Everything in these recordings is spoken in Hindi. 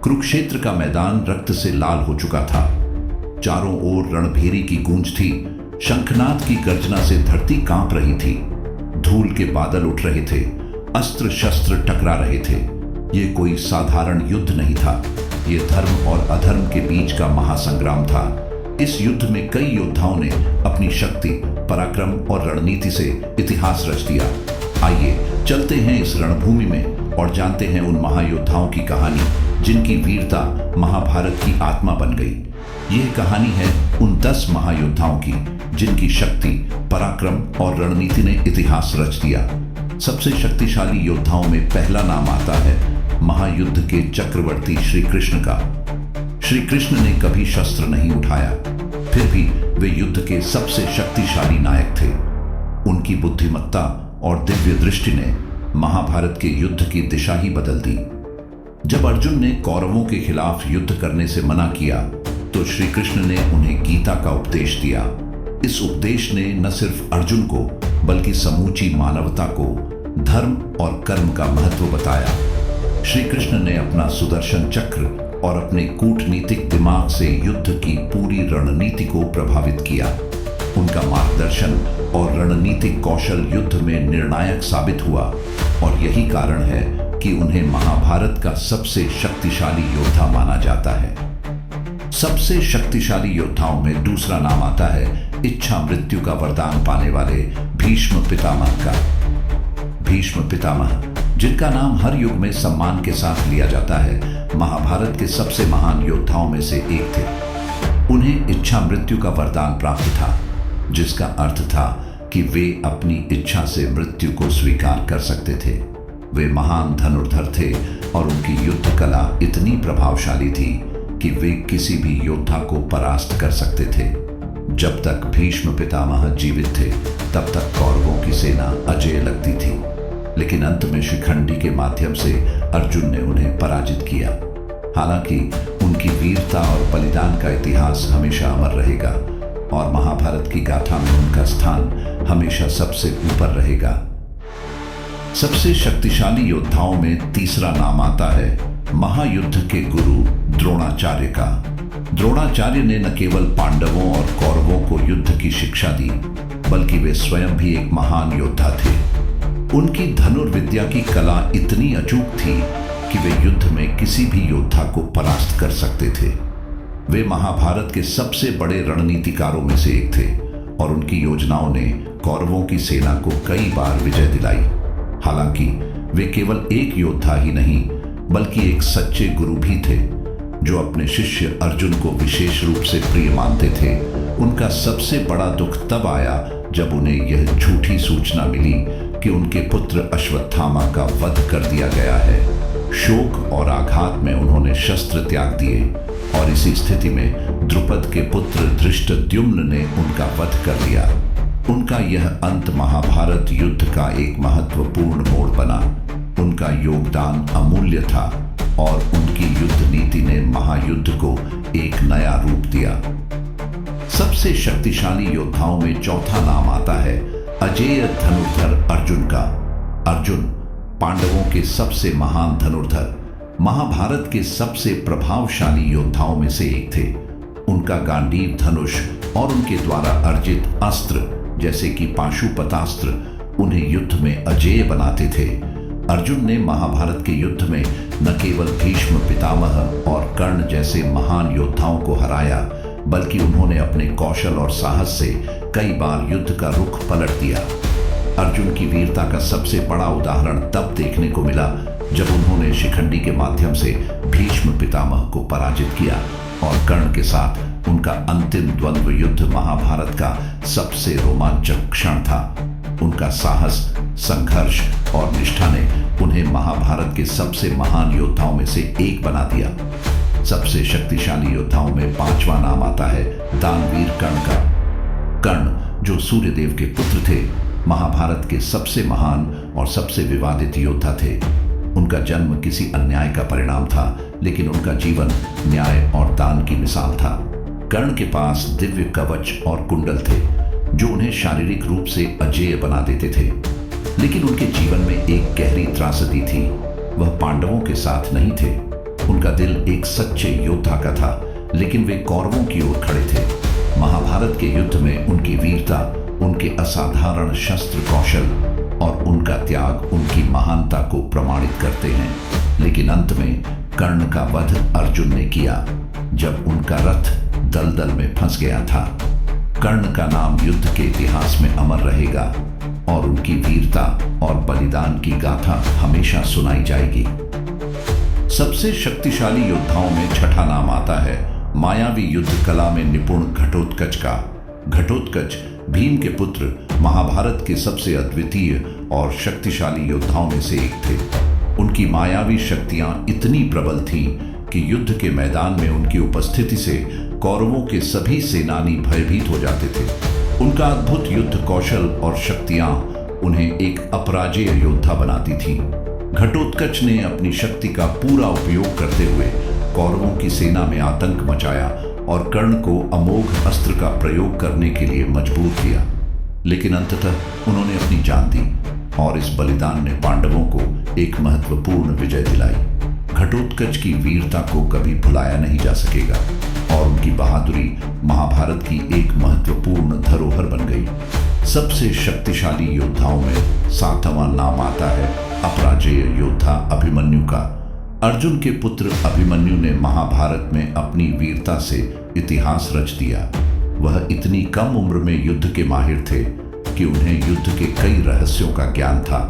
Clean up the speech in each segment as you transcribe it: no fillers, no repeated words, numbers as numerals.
कुरुक्षेत्र का मैदान रक्त से लाल हो चुका था। चारों ओर रणभेरी की गूंज थी। शंखनाद की गर्जना से धरती कांप रही थी। धूल के बादल उठ रहे थे। अस्त्र शस्त्र टकरा रहे थे। ये कोई साधारण युद्ध नहीं था। ये धर्म और अधर्म के बीच का महासंग्राम था। इस युद्ध में कई योद्धाओं ने अपनी शक्ति, पराक्रम और रणनीति से इतिहास रच दिया। आइए चलते हैं इस रणभूमि में और जानते हैं उन महायोद्धाओं की कहानी जिनकी वीरता महाभारत की आत्मा बन गई। यह कहानी है उन 10 महायोद्धाओं की जिनकी शक्ति, पराक्रम और रणनीति ने इतिहास रच दिया। सबसे शक्तिशाली योद्धाओं में पहला नाम आता है महायुद्ध के चक्रवर्ती श्री कृष्ण का। श्री कृष्ण ने कभी शस्त्र नहीं उठाया, फिर भी वे युद्ध के सबसे शक्तिशाली नायक थे। उनकी बुद्धिमत्ता और दिव्य दृष्टि ने महाभारत के युद्ध की दिशा ही बदल दी। जब अर्जुन ने कौरवों के खिलाफ युद्ध करने से मना किया तो श्री कृष्ण ने उन्हें गीता का उपदेश दिया। इस उपदेश ने न सिर्फ अर्जुन को बल्कि समूची मानवता को धर्म और कर्म का महत्व बताया। श्री कृष्ण ने अपना सुदर्शन चक्र और अपने कूटनीतिक दिमाग से युद्ध की पूरी रणनीति को प्रभावित किया। उनका मार्गदर्शन और रणनीतिक कौशल युद्ध में निर्णायक साबित हुआ और यही कारण है कि उन्हें महाभारत का सबसे शक्तिशाली योद्धा माना जाता है। सबसे शक्तिशाली योद्धाओं में दूसरा नाम आता है इच्छा मृत्यु का वरदान पाने वाले भीष्म पितामह का। भीष्म पितामह, जिनका नाम हर युग में सम्मान के साथ लिया जाता है, महाभारत के सबसे महान योद्धाओं में से एक थे। उन्हें इच्छा मृत्यु का वरदान प्राप्त था, जिसका अर्थ था कि वे अपनी इच्छा से मृत्यु को स्वीकार कर सकते थे। वे महान धनुर्धर थे और उनकी युद्ध कला इतनी प्रभावशाली थी कि वे किसी भी योद्धा को परास्त कर सकते थे। जब तक भीष्म पितामह जीवित थे तब तक कौरवों की सेना अजेय लगती थी, लेकिन अंत में शिखंडी के माध्यम से अर्जुन ने उन्हें पराजित किया। हालांकि उनकी वीरता और बलिदान का इतिहास हमेशा अमर रहेगा और महाभारत की गाथा में उनका स्थान हमेशा सबसे ऊपर रहेगा। सबसे शक्तिशाली योद्धाओं में तीसरा नाम आता है महायुद्ध के गुरु द्रोणाचार्य का। द्रोणाचार्य ने न केवल पांडवों और कौरवों को युद्ध की शिक्षा दी, बल्कि वे स्वयं भी एक महान योद्धा थे। उनकी धनुर्विद्या की कला इतनी अचूक थी कि वे युद्ध में किसी भी योद्धा को परास्त कर सकते थे। वे महाभारत के सबसे बड़े रणनीतिकारों में से एक थे और उनकी योजनाओं ने कौरवों की सेना को कई बार विजय दिलाई। हालांकि वे केवल एक योद्धा ही नहीं, बल्कि एक सच्चे गुरु भी थे, जो अपने शिष्य अर्जुन को विशेष रूप से प्रिय मानते थे। उनका सबसे बड़ा दुख तब आया जब उन्हें यह झूठी सूचना मिली कि उनके पुत्र अश्वत्थामा का वध कर दिया गया है। शोक और आघात में उन्होंने शस्त्र त्याग दिए और इसी स्थिति में द्रुपद के पुत्र धृष्टद्युम्न ने उनका वध कर दिया। उनका यह अंत महाभारत युद्ध का एक महत्वपूर्ण मोड़ बना। उनका योगदान अमूल्य था और उनकी युद्ध नीति ने महायुद्ध को एक नया रूप दिया। सबसे शक्तिशाली योद्धाओं में चौथा नाम आता है अजेय धनुर्धर अर्जुन का। अर्जुन पांडवों के सबसे महान धनुर्धर, महाभारत के सबसे प्रभावशाली योद्धाओं में से एक थे। उनका गांडीव धनुष और उनके द्वारा अर्जित अस्त्र जैसे कि पाशुपतास्त्र उन्हें युद्ध में अजेय बनाते थे। अर्जुन ने महाभारत के युद्ध में न केवल भीष्म पितामह और कर्ण जैसे महान योद्धाओं को हराया, बल्कि उन्होंने अपने कौशल और साहस से कई बार युद्ध का रुख पलट दिया। अर्जुन की वीरता का सबसे बड़ा उदाहरण तब देखने को मिला जब उन्होंने शिखंडी के माध्यम से भीष्म पितामह को पराजित किया और कर्ण के साथ उनका अंतिम द्वंद्व युद्ध महाभारत का सबसे रोमांचक क्षण था। उनका साहस, संघर्ष और निष्ठा ने उन्हें महाभारत के सबसे महान योद्धाओं में से एक बना दिया। सबसे शक्तिशाली योद्धाओं में पांचवा नाम आता है दानवीर कर्ण का। कर्ण, जो सूर्यदेव के पुत्र थे, महाभारत के सबसे महान और सबसे विवादित योद्धा थे। उनका जन्म किसी अन्याय का परिणाम था, लेकिन उनका जीवन न्याय और दान की मिसाल था। कर्ण के पास दिव्य कवच और कुंडल थे जो उन्हें शारीरिक रूप से अजेय बना देते थे, लेकिन उनके जीवन में एक गहरी त्रासदी थी। वह पांडवों के साथ नहीं थे। उनका दिल एक सच्चे योद्धा का था, लेकिन वे कौरवों की ओर खड़े थे। महाभारत के युद्ध में उनकी वीरता, उनके असाधारण शस्त्र कौशल और उनका त्याग उनकी महानता को प्रमाणित करते हैं। लेकिन अंत में कर्ण का वध अर्जुन ने किया, जब उनका रथ दलदल में फंस गया था। कर्ण का नाम युद्ध के इतिहास में अमर रहेगा और उनकी वीरता और बलिदान की गाथा हमेशा सुनाई जाएगी। सबसे शक्तिशाली योद्धाओं में छठा नाम आता है मायावी युद्ध कला में निपुण घटोत्कच का। घटोत्कच भीम के पुत्र, महाभारत के सबसे अद्वितीय और शक्तिशाली योद्धाओं में से एक थे। उनकी मायावी शक्तियां इतनी प्रबल थीं कि युद्ध के मैदान में उनकी उपस्थिति से कौरवों के सभी सेनानी भयभीत हो जाते थे। उनका अद्भुत युद्ध कौशल और शक्तियां उन्हें एक अपराजेय योद्धा बनाती थीं। घटोत्कच ने अपनी शक्ति का पूरा उपयोग करते हुए कौरवों की सेना में आतंक मचाया और कर्ण को अमोघ अस्त्र का प्रयोग करने के लिए मजबूर किया। लेकिन अंततः उन्होंने अपनी जान दी और इस बलिदान ने पांडवों को एक महत्वपूर्ण विजय दिलाई। घटोत्कच की वीरता को कभी भुलाया नहीं जा सकेगा और उनकी बहादुरी महाभारत की एक महत्वपूर्ण धरोहर बन गई। सबसे शक्तिशाली योद्धाओं में सातवां नाम आता है अपराजेय योद्धा अभिमन्यु का। अर्जुन के पुत्र अभिमन्यु ने महाभारत में अपनी वीरता से इतिहास रच दिया। वह इतनी कम उम्र में युद्ध के माहिर थे कि उन्हें युद्ध के कई रहस्यों का ज्ञान था।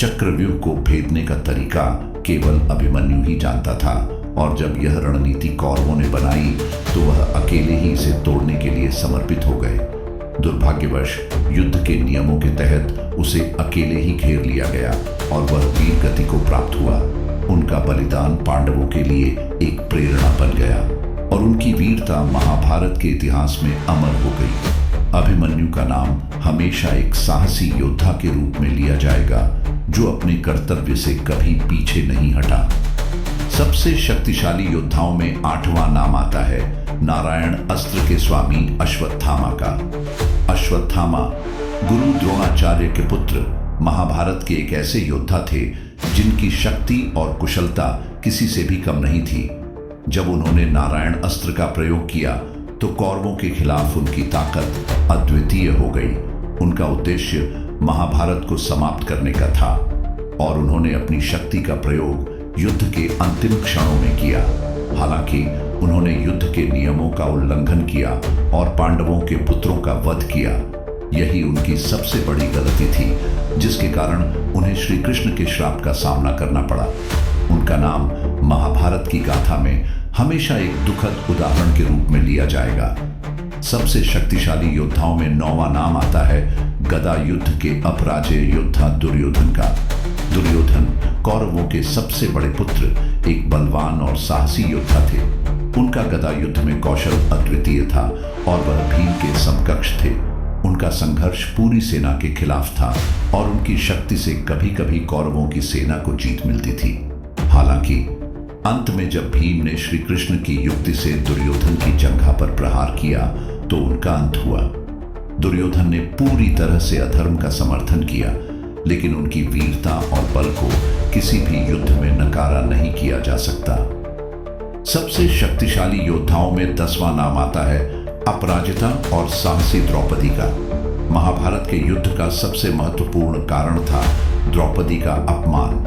चक्रव्यूह को भेदने का तरीका केवल अभिमन्यु ही जानता था और जब यह रणनीति कौरवों ने बनाई तो वह अकेले ही इसे तोड़ने के लिए समर्पित हो गए। दुर्भाग्यवश युद्ध के नियमों के तहत उसे अकेले ही घेर लिया गया और वह वीर गति को प्राप्त हुआ। उनका बलिदान पांडवों के लिए एक प्रेरणा बन गया और उनकी वीरता महाभारत के इतिहास में अमर हो गई। अभिमन्यु का नाम हमेशा एक साहसी योद्धा के रूप में लिया जाएगा जो अपने कर्तव्य से कभी पीछे नहीं हटा। सबसे शक्तिशाली योद्धाओं में आठवां नाम आता है नारायण अस्त्र के स्वामी अश्वत्थामा का। अश्वत्थामा गुरु द्रोणाचार्य के पुत्र, महाभारत के एक ऐसे योद्धा थे जिनकी शक्ति और कुशलता किसी से भी कम नहीं थी। जब उन्होंने नारायण अस्त्र का प्रयोग किया तो कौरवों के खिलाफ उनकी ताकत अद्वितीय हो गई। उनका उद्देश्य महाभारत को समाप्त करने का था और उन्होंने अपनी शक्ति का प्रयोग युद्ध के अंतिम क्षणों में किया। हालांकि उन्होंने युद्ध के नियमों का उल्लंघन किया और पांडवों के पुत्रों का वध किया। यही उनकी सबसे बड़ी गलती थी जिसके कारण उन्हें श्री कृष्ण के श्राप का सामना करना पड़ा। उनका नाम महाभारत की गाथा में हमेशा एक दुखद उदाहरण के रूप में लिया जाएगा। सबसे शक्तिशाली योद्धाओं में नौवां नाम आता है गदा युद्ध के अपराजेय योद्धा दुर्योधन का। दुर्योधन कौरवों के सबसे बड़े पुत्र, एक बलवान और साहसी योद्धा थे। उनका गदा युद्ध में कौशल अद्वितीय था और वह भीम के समकक्ष थे। उनका संघर्ष पूरी सेना के खिलाफ था और उनकी शक्ति से कभी कभी कौरवों की सेना को जीत मिलती थी। हालांकि अंत में जब भीम ने श्री कृष्ण की युक्ति से दुर्योधन की जंघा पर प्रहार किया तो उनका अंत हुआ। दुर्योधन ने पूरी तरह से अधर्म का समर्थन किया, लेकिन उनकी वीरता और बल को किसी भी युद्ध में नकारा नहीं किया जा सकता। सबसे शक्तिशाली योद्धाओं में 10वां नाम आता है अपराजिता और साहसी द्रौपदी का। महाभारत के युद्ध का सबसे महत्वपूर्ण कारण था द्रौपदी का अपमान।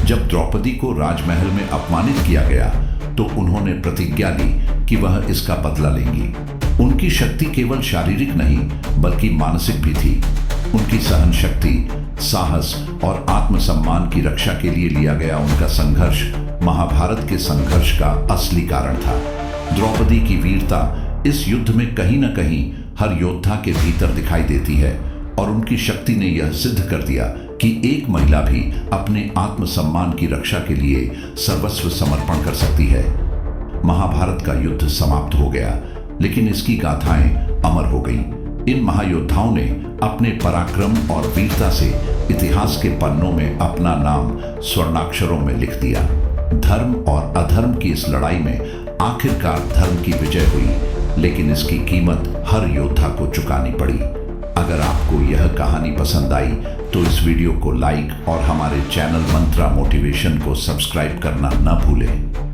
जब द्रौपदी को राजमहल में अपमानित किया गया तो उन्होंने प्रतिज्ञा ली कि वह इसका बदला लेंगी। उनकी शक्ति केवल शारीरिक नहीं बल्कि मानसिक भी थी। उनकी सहन शक्ति, साहस और आत्मसम्मान की रक्षा के लिए लिया गया उनका संघर्ष महाभारत के संघर्ष का असली कारण था। द्रौपदी की वीरता इस युद्ध में कहीं न कहीं हर योद्धा के भीतर दिखाई देती है और उनकी शक्ति ने यह सिद्ध कर दिया कि एक महिला भी अपने आत्मसम्मान की रक्षा के लिए सर्वस्व समर्पण कर सकती है। महाभारत का युद्ध समाप्त हो गया, लेकिन इसकी गाथाएं अमर हो गईं। इन महायोद्धाओं ने अपने पराक्रम और वीरता से इतिहास के पन्नों में अपना नाम स्वर्णाक्षरों में लिख दिया। धर्म और अधर्म की इस लड़ाई में आखिरकार धर्म की विजय हुई, लेकिन इसकी कीमत हर योद्धा को चुकानी पड़ी। अगर आपको यह कहानी पसंद आई तो इस वीडियो को लाइक और हमारे चैनल मंत्रा मोटिवेशन को सब्सक्राइब करना न भूलें।